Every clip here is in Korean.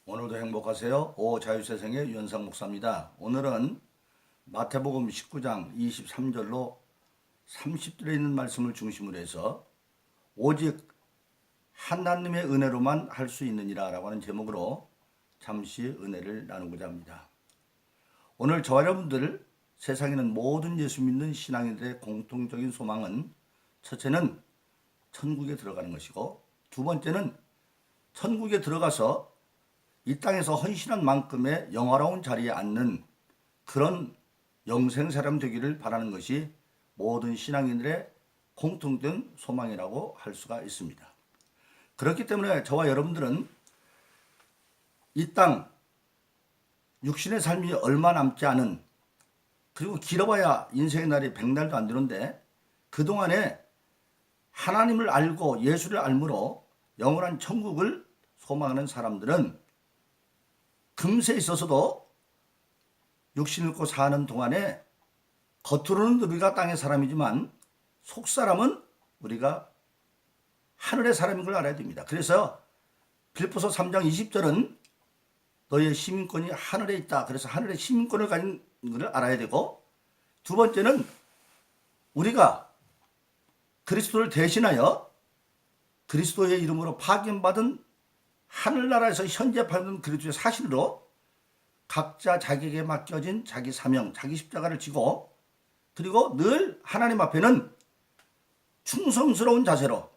오늘도 행복하세요. 오자유세상의 유현상 목사입니다. 오늘은 마태복음 19장 23절로 30절에 있는 말씀을 중심으로 해서 오직 하나님의 은혜로만 할 수 있느니라 라고 하는 제목으로 잠시 은혜를 나누고자 합니다. 오늘 저와 여러분들 세상에는 모든 예수 믿는 신앙인들의 공통적인 소망은 첫째는 천국에 들어가는 것이고 두 번째는 천국에 들어가서 이 땅에서 헌신한 만큼의 영화로운 자리에 앉는 그런 영생 사람 되기를 바라는 것이 모든 신앙인들의 공통된 소망이라고 할 수가 있습니다. 그렇기 때문에 저와 여러분들은 이 땅 육신의 삶이 얼마 남지 않은, 그리고 길어봐야 인생의 날이 100날도 안 되는데 그동안에 하나님을 알고 예수를 알므로 영원한 천국을 소망하는 사람들은 금세에 있어서도 육신을 입고 사는 동안에 겉으로는 우리가 땅의 사람이지만 속사람은 우리가 하늘의 사람인 걸 알아야 됩니다. 그래서 빌립보서 3장 20절은 너희의 시민권이 하늘에 있다. 그래서 하늘의 시민권을 가진 것을 알아야 되고, 두 번째는 우리가 그리스도를 대신하여 그리스도의 이름으로 파견받은 하늘나라에서 현재 받는 그리스도의 사실로 각자 자기에게 맡겨진 자기 사명, 자기 십자가를 지고, 그리고 늘 하나님 앞에는 충성스러운 자세로,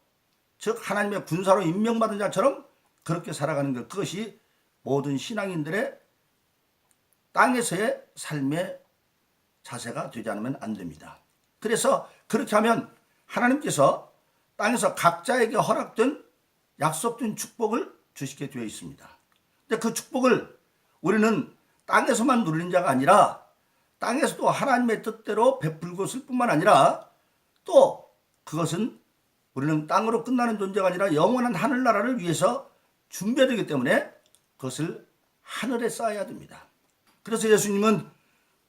즉 하나님의 군사로 임명받은 자처럼 그렇게 살아가는 것, 그것이 모든 신앙인들의 땅에서의 삶의 자세가 되지 않으면 안 됩니다. 그래서 그렇게 하면 하나님께서 땅에서 각자에게 허락된 약속된 축복을 주시게 되어 있습니다. 근데 그 축복을 우리는 땅에서만 누리는 자가 아니라 땅에서도 하나님의 뜻대로 베풀고 쓸 뿐만 아니라 또 그것은 우리는 땅으로 끝나는 존재가 아니라 영원한 하늘나라를 위해서 준비해야 되기 때문에 그것을 하늘에 쌓아야 됩니다. 그래서 예수님은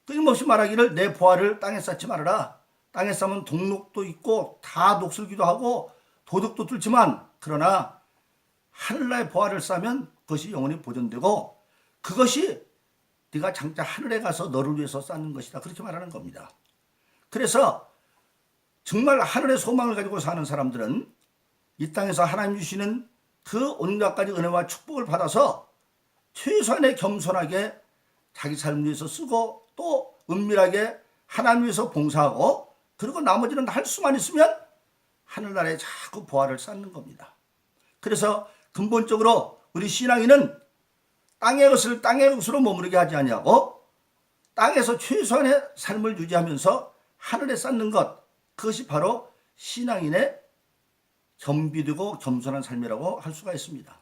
끊임없이 말하기를 내 보화를 땅에 쌓지 말아라. 땅에 쌓으면 동록도 있고 다 녹슬기도 하고 도둑도 뚫지만, 그러나 하늘나라의 보화를 쌓으면 그것이 영원히 보존되고 그것이 네가 장차 하늘에 가서 너를 위해서 쌓는 것이다. 그렇게 말하는 겁니다. 그래서 정말 하늘의 소망을 가지고 사는 사람들은 이 땅에서 하나님 주시는 그 온갖 가지 은혜와 축복을 받아서 최소한의 겸손하게 자기 삶을 위해서 쓰고 또 은밀하게 하나님 위해서 봉사하고, 그리고 나머지는 할 수만 있으면 하늘나라에 자꾸 보화를 쌓는 겁니다. 그래서 근본적으로 우리 신앙인은 땅의 것을 땅의 것으로 머무르게 하지 아니하고 땅에서 최소한의 삶을 유지하면서 하늘에 쌓는 것, 그것이 바로 신앙인의 겸비되고 겸손한 삶이라고 할 수가 있습니다.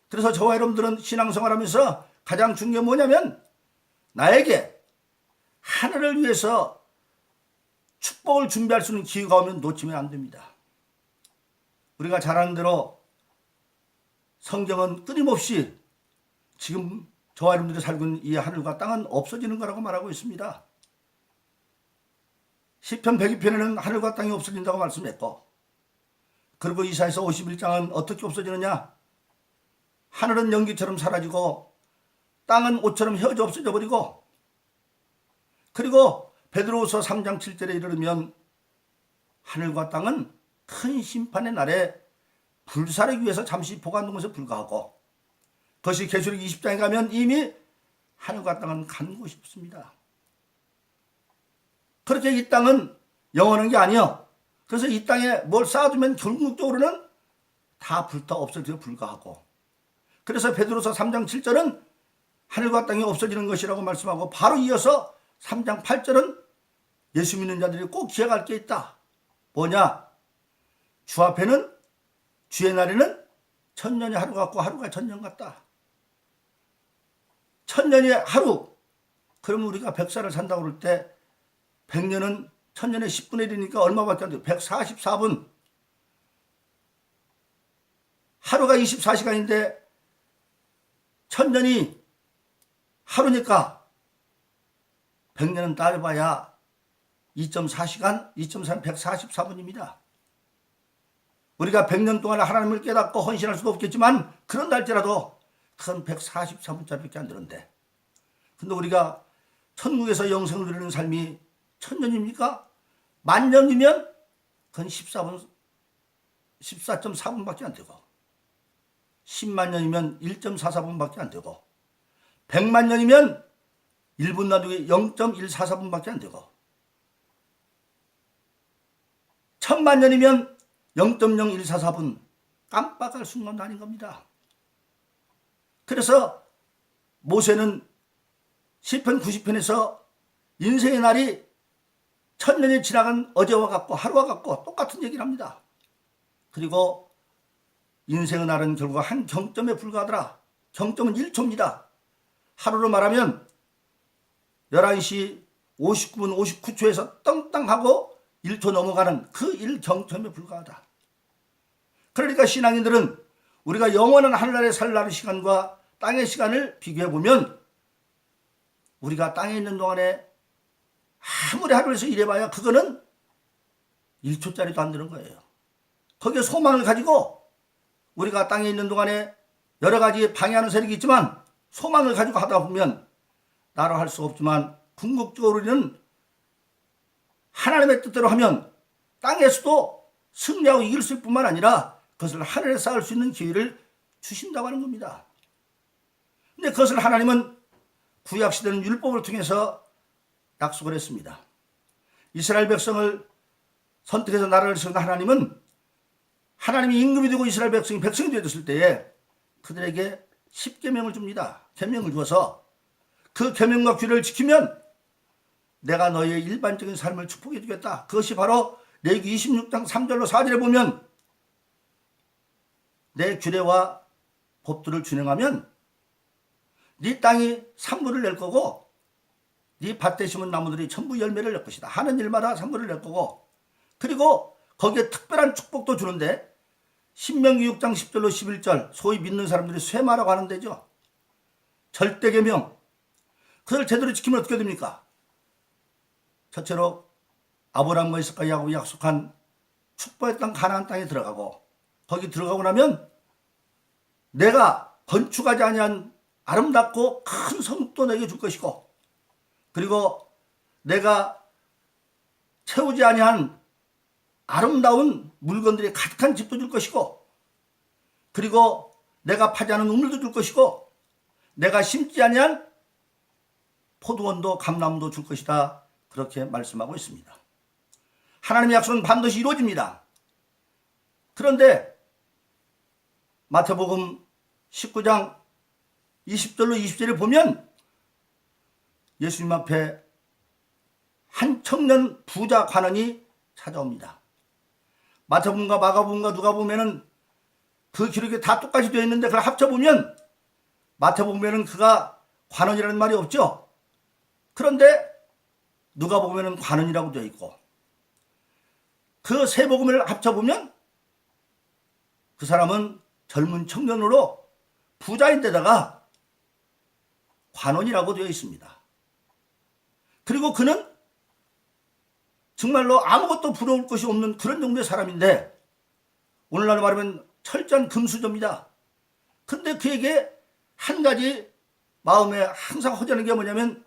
그래서 저와 여러분들은 신앙생활하면서 가장 중요한 게 뭐냐면, 나에게 하늘을 위해서 축복을 준비할 수 있는 기회가 오면 놓치면 안 됩니다. 우리가 잘 아는 대로 성경은 끊임없이 지금 저와 여러분들이 살고 있는 이 하늘과 땅은 없어지는 거라고 말하고 있습니다. 시편 102편에는 하늘과 땅이 없어진다고 말씀했고, 그리고 이사야서 51장은 어떻게 없어지느냐? 하늘은 연기처럼 사라지고 땅은 옷처럼 휘어져 없어져 버리고, 그리고 베드로후서 3장 7절에 이르면 하늘과 땅은 큰 심판의 날에 불사르기 위해서 잠시 보관된 것에 불과하고, 그것이 계시록 20장에 가면 이미 하늘과 땅은 간 곳이 없습니다. 그렇게 이 땅은 영원한 게 아니요. 그래서 이 땅에 뭘 쌓아두면 결국적으로는 다 불타 없어지기에 불과하고, 그래서 베드로서 3장 7절은 하늘과 땅이 없어지는 것이라고 말씀하고, 바로 이어서 3장 8절은 예수 믿는 자들이 꼭 기억할 게 있다. 뭐냐? 주 앞에는, 주의 날에는 천년이 하루 같고 하루가 천년 같다. 천년이 하루, 그러면 우리가 100살을 산다고 그럴 때 100년은 천년의 10분의 1이니까 얼마밖에 안 돼요? 144분. 하루가 24시간인데 천년이 하루니까 100년은 따져봐야 2.4시간, 2.3, 144분입니다. 우리가 100년 동안 하나님을 깨닫고 헌신할 수도 없겠지만, 그런 날짜라도 큰 144분짜리밖에 안 되는데, 근데 우리가 천국에서 영생을 누리는 삶이 1000년입니까? 10,000년이면 그건 14.4분밖에 안 되고, 10만 년이면 1.44분밖에 안 되고, 100만 년이면 1분 놔두기 0.144분밖에 안 되고, 1000만 년이면 0.0144분, 깜빡할 순간도 아닌 겁니다. 그래서 모세는 시편 90편에서 인생의 날이 1000년이 지나간 어제와 같고 하루와 같고 똑같은 얘기를 합니다. 그리고 인생의 날은 결국 한 경점에 불과하더라. 경점은 1초입니다. 하루로 말하면 11시 59분 59초에서 떵떵하고 1초 넘어가는 그 1경점에 불과하다. 그러니까 신앙인들은 우리가 영원한 하늘나라에 살라는 시간과 땅의 시간을 비교해보면 우리가 땅에 있는 동안에 아무리 하루에서 일해봐야 그거는 1초짜리도 안 되는 거예요. 거기에 소망을 가지고 우리가 땅에 있는 동안에 여러 가지 방해하는 세력이 있지만 소망을 가지고 하다 보면 나로 할 수 없지만 궁극적으로 우리는 하나님의 뜻대로 하면 땅에서도 승리하고 이길 수 있을 뿐만 아니라 그것을 하늘에 쌓을 수 있는 기회를 주신다고 하는 겁니다. 근데 그것을 하나님은 구약시대는 율법을 통해서 약속을 했습니다. 이스라엘 백성을 선택해서 나라를 세운 하나님은 하나님이 임금이 되고 이스라엘 백성이 되었을 때에 그들에게 10계명을 줍니다. 계명을 주어서 그 계명과 규례를 지키면 내가 너희의 일반적인 삶을 축복해 주겠다. 그것이 바로 레위기 26장 3절로 4절에 보면 내 규례와 법도를 준행하면 네 땅이 산물을 낼 거고 네 밭에 심은 나무들이 전부 열매를 낼 것이다. 하는 일마다 산물을 낼 거고, 그리고 거기에 특별한 축복도 주는데 신명기 6장 10절로 11절 소위 믿는 사람들이 쇠마라고 하는 데죠. 절대계명. 그걸 제대로 지키면 어떻게 됩니까? 첫째로 아브라함과 이삭과 야곱이 약속한 축복했던 가나안 땅에 들어가고, 거기 들어가고 나면 내가 건축하지 아니한 아름답고 큰 성읍도 내게 줄 것이고, 그리고 내가 채우지 아니한 아름다운 물건들이 가득한 집도 줄 것이고, 그리고 내가 파지 않은 우물도 줄 것이고, 내가 심지 아니한 포도원도 감나무도 줄 것이다. 그렇게 말씀하고 있습니다. 하나님의 약속은 반드시 이루어집니다. 그런데 마태복음 19장 20절로 20절에 보면 예수님 앞에 한 청년 부자 관원이 찾아옵니다. 마태복음과 마가복음과 누가복음에는 그 기록이 다 똑같이 되어 있는데 그걸 합쳐보면 마태복음에는 그가 관원이라는 말이 없죠. 그런데 누가복음에는 관원이라고 되어 있고, 그 세 복음을 합쳐보면 그 사람은 젊은 청년으로 부자인데다가 관원이라고 되어 있습니다. 그리고 그는 정말로 아무것도 부러울 것이 없는 그런 정도의 사람인데, 오늘날로 말하면 철저한 금수저입니다. 근데 그에게 한 가지 마음에 항상 허전한 게 뭐냐면,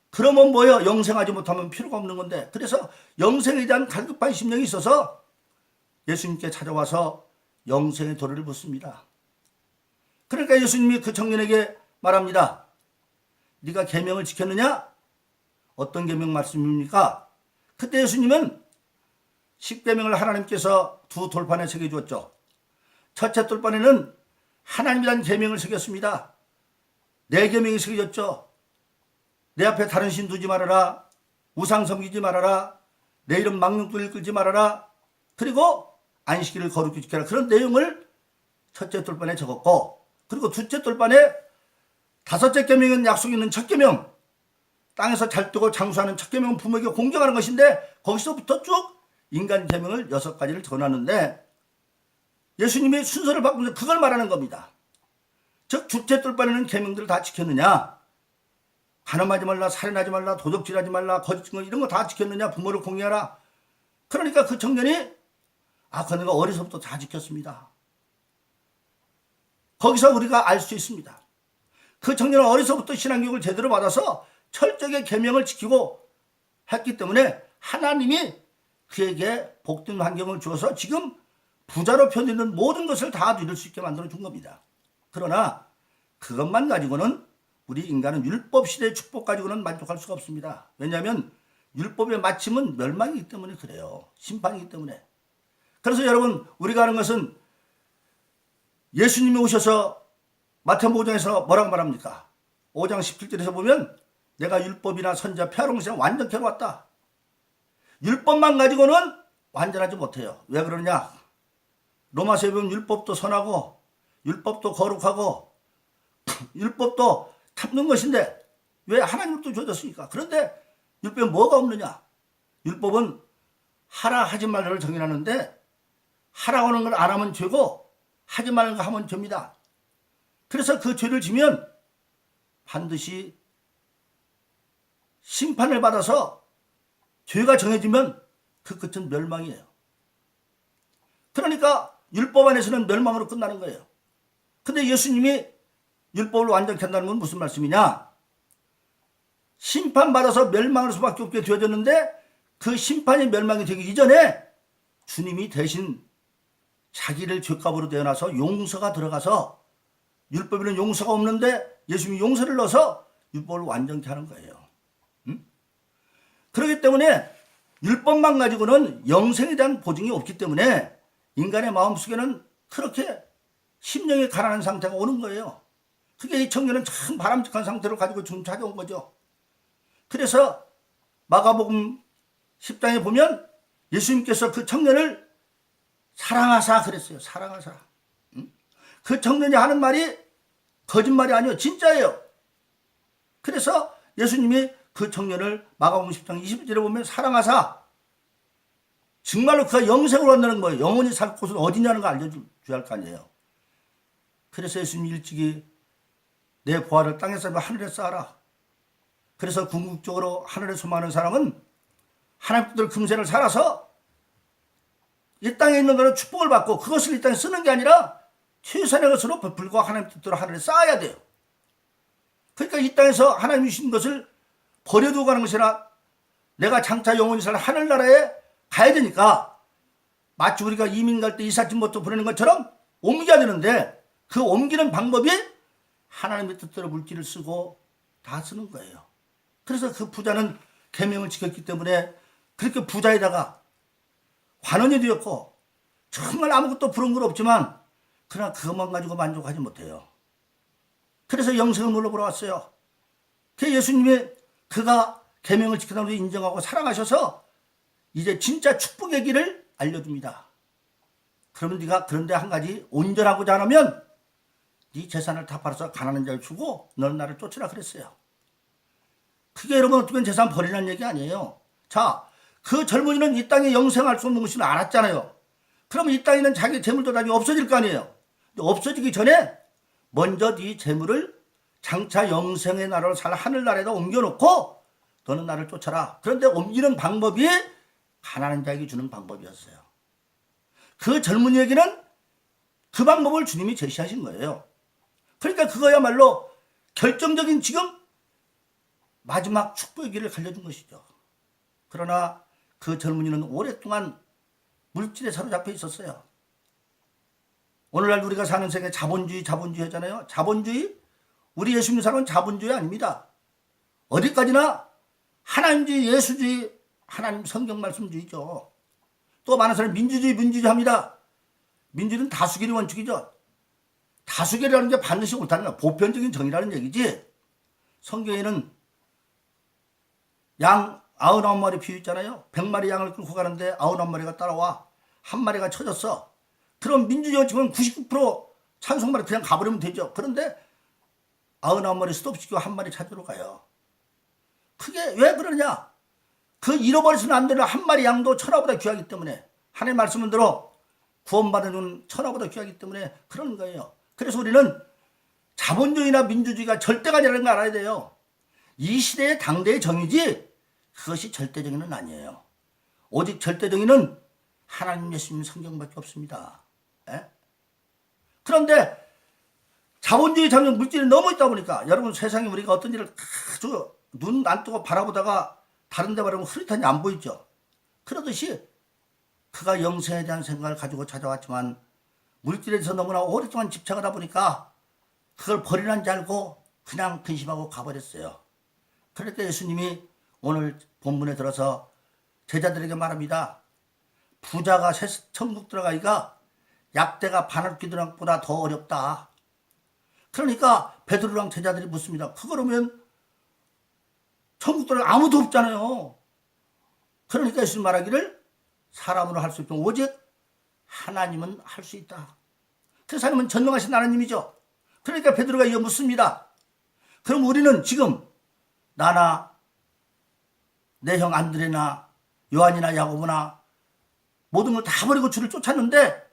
그러면 뭐요? 영생하지 못하면 필요가 없는 건데, 그래서 영생에 대한 갈급한 심령이 있어서 예수님께 찾아와서 영생의 도리를 묻습니다. 그러니까 예수님이 그 청년에게 말합니다. 네가 계명을 지켰느냐? 어떤 계명 말씀입니까? 그때 예수님은 10계명을 하나님께서 두 돌판에 새겨주었죠. 첫째 돌판에는 하나님이란 계명을 새겼습니다. 4계명이 새겨졌죠. 내 앞에 다른 신 두지 말아라, 우상 섬기지 말아라, 내 이름 망령도 일끌지 말아라, 그리고 안식일을 거룩히 지켜라. 그런 내용을 첫째 돌판에 적었고, 그리고 둘째 돌판에 5째 계명은 약속 있는 첫 계명, 땅에서 잘 뜨고 장수하는 첫 계명은 부모에게 공경하는 것인데, 거기서부터 쭉 인간 계명을 6가지를 적어놨는데 예수님이 순서를 바꾸면서 그걸 말하는 겁니다. 즉 둘째 돌판에는 계명들을 다 지켰느냐? 간음하지 말라, 살인하지 말라, 도적질하지 말라, 거짓 증거 이런 거 다 지켰느냐? 부모를 공경하라. 그러니까 그 청년이 그 내가 어려서부터 다 지켰습니다. 거기서 우리가 알 수 있습니다. 그 청년은 어려서부터 신앙교육을 제대로 받아서 철저하게 계명을 지키고 했기 때문에 하나님이 그에게 복된 환경을 주어서 지금 부자로 편있는 모든 것을 다 누릴 수 있게 만들어 준 겁니다. 그러나 그것만 가지고는 우리 인간은 율법 시대의 축복 가지고는 만족할 수가 없습니다. 왜냐하면 율법의 마침은 멸망이기 때문에 그래요. 심판이기 때문에. 그래서 여러분, 우리가 하는 것은 예수님이 오셔서 마태복음 5장에서 뭐라고 말합니까? 5장 17절에서 보면 내가 율법이나 선지자 폐하롱신을 완전케 해왔다. 율법만 가지고는 완전하지 못해요. 왜 그러냐? 로마서에 보면 율법도 선하고 율법도 거룩하고 율법도 탐는 것인데 왜 하나님도 주어졌습니까? 그런데 율법에 뭐가 없느냐? 율법은 하라 하지 말라를 정의하는데 하라고 하는 걸 안 하면 죄고 하지 말라는 거 하면 죄입니다. 그래서 그 죄를 지면 반드시 심판을 받아서 죄가 정해지면 그 끝은 멸망이에요. 그러니까 율법 안에서는 멸망으로 끝나는 거예요. 근데 예수님이 율법을 완전케 한다는 건 무슨 말씀이냐? 심판받아서 멸망할 수밖에 없게 되어졌는데 그 심판이 멸망이 되기 이전에 주님이 대신 자기를 죄값으로 내어놔서 용서가 들어가서 율법에는 용서가 없는데 예수님이 용서를 넣어서 율법을 완전케 하는 거예요. 그렇기 때문에 율법만 가지고는 영생에 대한 보증이 없기 때문에 인간의 마음속에는 그렇게 심령이 가난한 상태가 오는 거예요. 그게 이 청년은 참 바람직한 상태로 가지고 지금 찾아온 거죠. 그래서 마가복음 10장에 보면 예수님께서 그 청년을 사랑하사 그랬어요. 사랑하사. 그 청년이 하는 말이 거짓말이 아니에요. 진짜예요. 그래서 예수님이 그 청년을 마가복음 10장 20절에 보면 사랑하사 정말로 그가 영생을 얻는 거예요. 영원히 살 곳은 어디냐는 거 알려줘야 할 거 아니에요. 그래서 예수님이 일찍이 내 보화를 땅에 쌓으면 하늘에 쌓아라. 그래서 궁극적으로 하늘에 소망하는 사람은 하나님 뜻대로 금생을 살아서 이 땅에 있는 거는 축복을 받고 그것을 이 땅에 쓰는 게 아니라 최선의 것으로 베풀고 하나님 뜻대로 하늘에 쌓아야 돼요. 그러니까 이 땅에서 하나님이 주신 것을 버려두고 가는 것이 아니라 내가 장차 영원히 살 하늘나라에 가야 되니까 마치 우리가 이민 갈 때 이삿짐부터 보내는 것처럼 옮겨야 되는데 그 옮기는 방법이 하나님의 뜻대로 물질을 쓰고 다 쓰는 거예요. 그래서 그 부자는 계명을 지켰기 때문에 그렇게 부자에다가 환원이 되었고 정말 아무것도 부러운 건 없지만 그러나 그것만 가지고 만족하지 못해요. 그래서 영생을 물어보러 왔어요. 그 예수님이 그가 계명을 지키다는 것을 인정하고 사랑하셔서 이제 진짜 축복의 길을 알려줍니다. 그러면 네가 그런데 한 가지 온전하고자 하면 네 재산을 다 팔아서 가난한 자를 주고 너는 나를 쫓으라 그랬어요. 그게 여러분 어떻게 재산 버리라는 얘기 아니에요. 자, 그 젊은이는 이 땅에 영생할 수 없는 것을 알았잖아요. 그러면 이 땅에 있는 자기 재물도 나중에 없어질 거 아니에요. 없어지기 전에 먼저 네 재물을 장차 영생의 나라로 살 하늘나라에다 옮겨놓고 너는 나를 쫓아라. 그런데 옮기는 방법이 가난한 자에게 주는 방법이었어요. 그 젊은이에게는 그 방법을 주님이 제시하신 거예요. 그러니까 그거야말로 결정적인 지금 마지막 축복의 길을 갈려준 것이죠. 그러나 그 젊은이는 오랫동안 물질에 사로잡혀 있었어요. 오늘날 우리가 사는 세계 자본주의 하잖아요. 자본주의? 우리 예수님 사람은 자본주의 아닙니다. 어디까지나 하나님주의, 예수주의, 하나님 성경 말씀주의죠. 또 많은 사람이 민주주의 합니다. 민주주의는 다수결이 원칙이죠. 다수결이라는 게 반드시 옳다는 거야. 보편적인 정의라는 얘기지. 성경에는 양 99마리 비유 있잖아요. 100마리 양을 끌고 가는데 99마리가 따라와. 한 마리가 쳐졌어. 그럼 민주주의 원칙은 99% 찬송마리 그냥 가버리면 되죠. 그런데 99마리 스톱시키고 한 마리 찾으러 가요. 그게 왜 그러냐? 그 잃어버리서는 안 되는 한 마리 양도 천하보다 귀하기 때문에 하나님 말씀은 대로 구원받은 천하보다 귀하기 때문에 그런 거예요. 그래서 우리는 자본주의나 민주주의가 절대가 아니라는 걸 알아야 돼요. 이 시대의 당대의 정의지 그것이 절대정의는 아니에요. 오직 절대정의는 하나님 예수님 성경밖에 없습니다. 에? 그런데 자본주의 장벽 물질이 너무 있다 보니까 여러분 세상에 우리가 어떤 일을 아주 눈 안 뜨고 바라보다가 다른 데 바라보면 흐릿하니 안 보이죠. 그러듯이 그가 영생에 대한 생각을 가지고 찾아왔지만 물질에 대해서 너무나 오랫동안 집착하다 보니까 그걸 버리는 줄 알고 그냥 근심하고 가버렸어요. 그러니까 예수님이 오늘 본문에 들어서 제자들에게 말합니다. 부자가 천국 들어가기가 약대가 바늘 귀두랑보다 더 어렵다. 그러니까 베드로랑 제자들이 묻습니다. 그러면 천국 들어가 아무도 없잖아요. 그러니까 예수님 말하기를 사람으로 할 수 없고 오직 하나님은 할 수 있다. 그 하나님은 전능하신 하나님이죠. 그러니까 베드로가 이어 묻습니다. 그럼 우리는 지금 나나 내 형 안드레나 요한이나 야고보나 모든 걸 다 버리고 주를 쫓았는데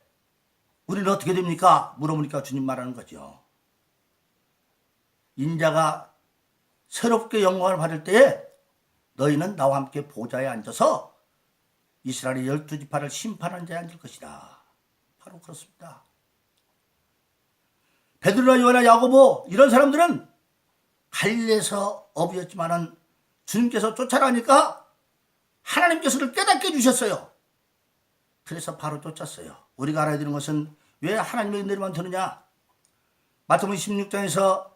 우리는 어떻게 됩니까? 물어보니까 주님 말하는 거죠. 인자가 새롭게 영광을 받을 때에 너희는 나와 함께 보좌에 앉아서 이스라엘의 12지파를 심판하는 자에 앉을 것이다. 바로 그렇습니다. 베드로나 요한나 야고보 이런 사람들은 갈릴리에서 어부였지만은 주님께서 쫓아가니까 하나님께서를 깨닫게 해주셨어요. 그래서 바로 쫓았어요. 우리가 알아야 되는 것은 왜 하나님의 은혜로만 되느냐? 마태복음 16장에서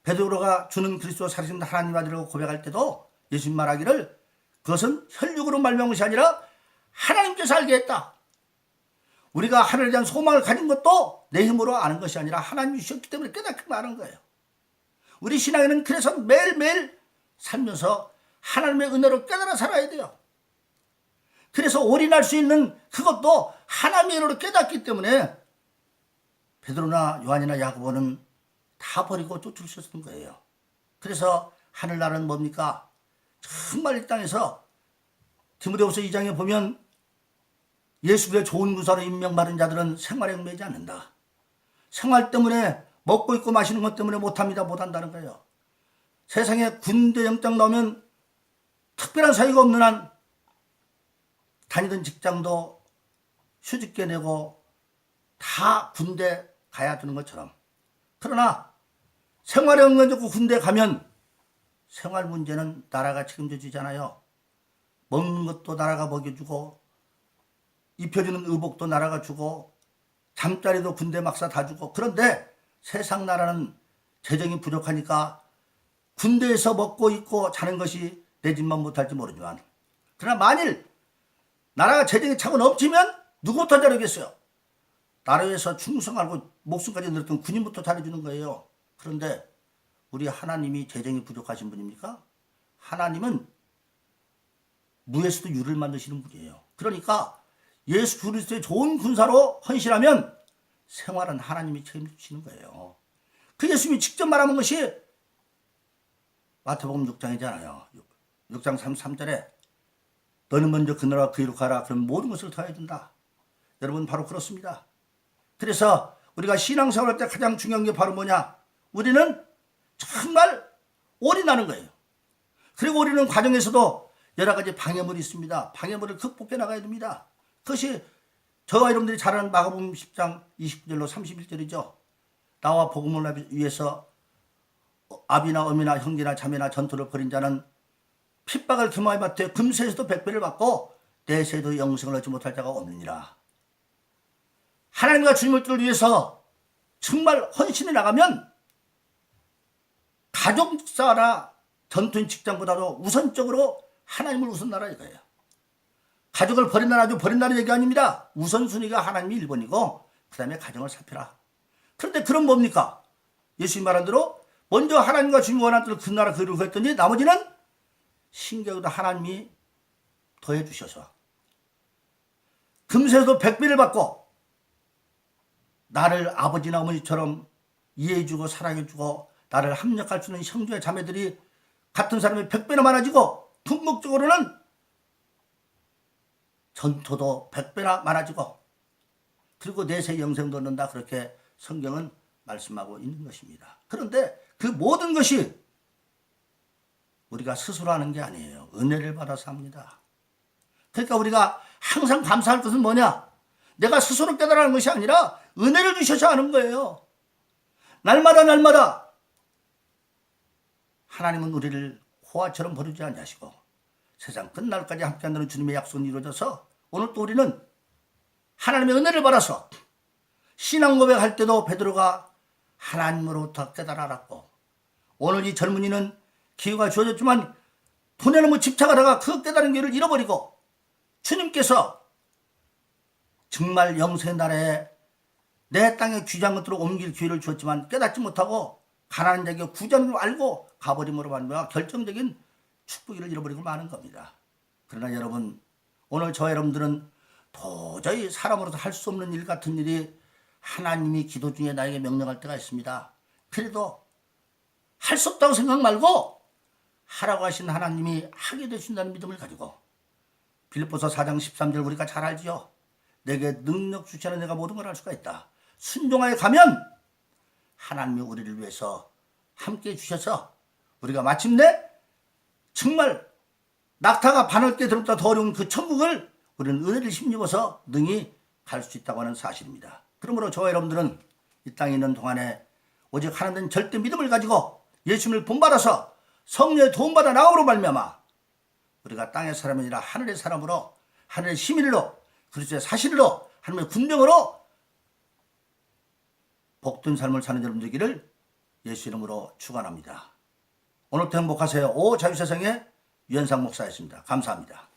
베드로가 주는 그리스도 살아계신 하나님 아들이라고 고백할 때도 예수님 말하기를 그것은 혈육으로 말미암은 것이 아니라 하나님께서 알게 했다. 우리가 하늘에 대한 소망을 가진 것도 내 힘으로 아는 것이 아니라 하나님이 주셨기 때문에 깨닫게 말하는 거예요. 우리 신앙에는 그래서 매일매일 살면서 하나님의 은혜로 깨달아 살아야 돼요. 그래서 올인할 수 있는 그것도 하나님의 은혜로 깨닫기 때문에 베드로나 요한이나 야고보는 다 버리고 쫓으셨던 거예요. 그래서 하늘나라는 뭡니까? 정말 이 땅에서 디모데후서 2장에 보면 예수의 좋은 구사로 임명받은 자들은 생활에 얽매이지 않는다. 생활 때문에 먹고 입고 마시는 것 때문에 못합니다. 못한다는 거예요. 세상에 군대 영장 나오면 특별한 사유가 없는 한 다니던 직장도 휴직계 내고 다 군대 가야 되는 것처럼. 그러나 생활에 얽매이고 군대 가면 생활 문제는 나라가 책임져 주잖아요. 먹는 것도 나라가 먹여주고 입혀주는 의복도 나라가 주고 잠자리도 군대 막사 다 주고. 그런데 세상 나라는 재정이 부족하니까 군대에서 먹고 입고 자는 것이 내 집만 못할지 모르지만 그러나 만일 나라가 재정이 차고 넘치면 누구부터 잘하겠어요? 나라에서 충성하고 목숨까지 늘었던 군인부터 잘해주는 거예요. 그런데 우리 하나님이 재정이 부족하신 분입니까? 하나님은 무에서도 유를 만드시는 분이에요. 그러니까 예수 그리스도의 좋은 군사로 헌신하면 생활은 하나님이 책임지시는 거예요. 그 예수님이 직접 말하는 것이 마태복음 6장이잖아요. 6장 33절에 너는 먼저 그 나라와 그 이로 가라. 그럼 모든 것을 더해준다. 여러분 바로 그렇습니다. 그래서 우리가 신앙생활할 때 가장 중요한 게 바로 뭐냐? 우리는 정말 올인하는 거예요. 그리고 우리는 과정에서도 여러 가지 방해물이 있습니다. 방해물을 극복해 나가야 됩니다. 그것이 저와 여러분들이 잘 아는 마가복음 10장 29절로 31절이죠. 나와 복음을 위해서 아비나 어미나 형제나 자매나 전투를 벌인 자는 핍박을 겸하여 받되 금세에서도 100배를 받고 내세에도 영생을 얻지 못할 자가 없느니라. 하나님과 주님을 뜻을 위해서 정말 헌신해 나가면 가족사나 전투인 직장보다도 우선적으로 하나님을 우선하라 이거예요. 가족을 버린다는 아주 버린다는 얘기 아닙니다. 우선순위가 하나님이 1번이고 그 다음에 가정을 살펴라. 그런데 그럼 뭡니까? 예수님 말한 대로 먼저 하나님과 주님 원하는 대로 그 나라 그 이루고 했더니 나머지는 신경도 하나님이 더해 주셔서 금세도 100배를 받고 나를 아버지나 어머니처럼 이해해주고 사랑해주고 나를 합력할 수 있는 형제와 자매들이 같은 사람이 100배나 많아지고 궁극적으로는 전토도 100배나 많아지고 그리고 내세 영생도 얻는다. 그렇게 성경은 말씀하고 있는 것입니다. 그런데 그 모든 것이 우리가 스스로 하는 게 아니에요. 은혜를 받아서 합니다. 그러니까 우리가 항상 감사할 것은 뭐냐? 내가 스스로 깨달아는 것이 아니라 은혜를 주셔서 하는 거예요. 날마다 하나님은 우리를 호화처럼 버리지 아니하시고 세상 끝날까지 함께한다는 주님의 약속은 이루어져서 오늘 또 우리는 하나님의 은혜를 받아서 신앙 고백할 때도 베드로가 하나님으로부터 깨달아 알았고, 오늘 이 젊은이는 기회가 주어졌지만 돈에 너무 집착하다가 그 깨달은 기회를 잃어버리고 주님께서 정말 영생의 나라에 내 땅의 귀한 것들을 옮길 기회를 주었지만 깨닫지 못하고 가난한 자에게 구전을 알고 가버림으로 말미암아 결정적인 축복을 잃어버리고 마는 겁니다. 그러나 여러분, 오늘 저와 여러분들은 도저히 사람으로서 할 수 없는 일 같은 일이 하나님이 기도 중에 나에게 명령할 때가 있습니다. 그래도 할 수 없다고 생각 말고 하라고 하신 하나님이 하게 되신다는 믿음을 가지고, 빌립보서 4장 13절 우리가 잘 알지요. 내게 능력 주시 하는 내가 모든 걸 할 수가 있다. 순종하여 가면 하나님이 우리를 위해서 함께 주셔서 우리가 마침내 정말 낙타가 바늘 때 들었다 더 어려운 그 천국을 우리는 은혜를 힘입어서 능히 갈 수 있다고 하는 사실입니다. 그러므로 저와 여러분들은 이 땅에 있는 동안에 오직 하나님 절대 믿음을 가지고 예수님을 본받아서 성령의 도움받아 나오로 말미암아 우리가 땅의 사람이 아니라 하늘의 사람으로, 하늘의 시민으로, 그리스도의 사실로, 하나님의 군병으로 복된 삶을 사는 여러분 되기를 예수 이름으로 축원합니다. 오늘도 행복하세요. 오 자유세상의 유현상 목사였습니다. 감사합니다.